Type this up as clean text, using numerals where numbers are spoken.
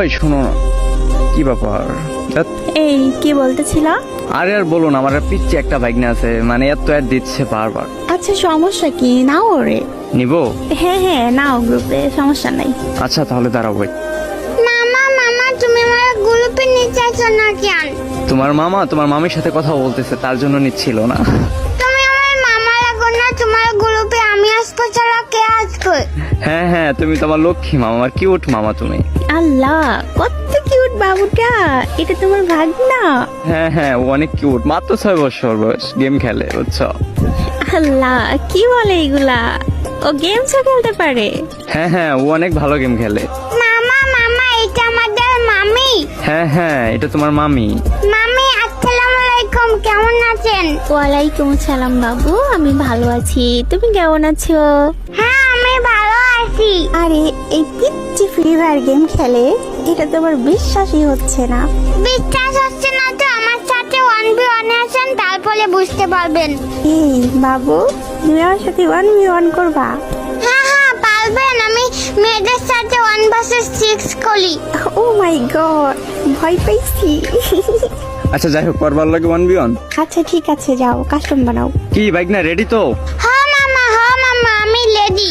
ওই শোনো না, কি ব্যাপার? ধ্যাৎ, এই কি বলতেছিল? আরে আর বলো না, আমার পিচ্ছে একটা বাইক না আছে, মানে এত অ্যাড দিচ্ছে বারবার। আচ্ছা সমস্যা কি, নাও ওরে। নিবো? হ্যাঁ হ্যাঁ নাও, গ্রুপে সমস্যা নাই। আচ্ছা তাহলে দাঁড়াও, wait। মামা মামা তুমি আমার গ্রুপে নিতে আছো না কেন? তোমার মামা তোমার মামির সাথে কথা বলতেছে, তার জন্য নিচ্ছিল না। তুমি আমার মামা লাগো না, তোমার গ্রুপে আমি আসবো ছাড়া কে আসবে? হ্যাঁ হ্যাঁ, তুমি তোমার লক্ষ্মী মামা, আমার কিউট মামা তুমি। আল্লাহ কত কিউট বাবুটা, এটা তোমার ভাগনা? হ্যাঁ হ্যাঁ, ও অনেক কিউট, মাত্র 6 বছর বয়স, গেম খেলে বুঝছো। আল্লাহ কি বলে এগুলা, ও গেমসও খেলতে পারে? হ্যাঁ হ্যাঁ, ও অনেক ভালো গেম খেলে। মামা মামা এটা আমাদের মামি। হ্যাঁ হ্যাঁ, এটা তোমার মামি। মামি আসসালামু আলাইকুম, কেমন আছেন? ওয়ালাইকুম আসসালাম বাবু, আমি ভালো আছি, তুমি কেমন আছো? হ্যাঁ আমি ভালো আছি। আরে এই পিচ্ছি ফ্রি ফায়ার গেম খেলে, এটা তোমার বিশ্বাসই হচ্ছে না। বিশ্বাস হচ্ছে না তো আমার সাথে 1v1 আছেন, তারপরে বুঝতে পারবেন। এই বাবু, তুমি আমার সাথে 1v1 করবা? হ্যাঁ হ্যাঁ পারবেন, আমি মেয়েদের সাথে 1 vs 6 করি। ও মাই গড, ভয় পাইছি। আচ্ছা যাই হোক, করবার লাগে 1v1। আচ্ছা ঠিক আছে, যাও কাস্টম বানাও। কি বাইক না রেডি তো? হ্যাঁ মামা আমি রেডি।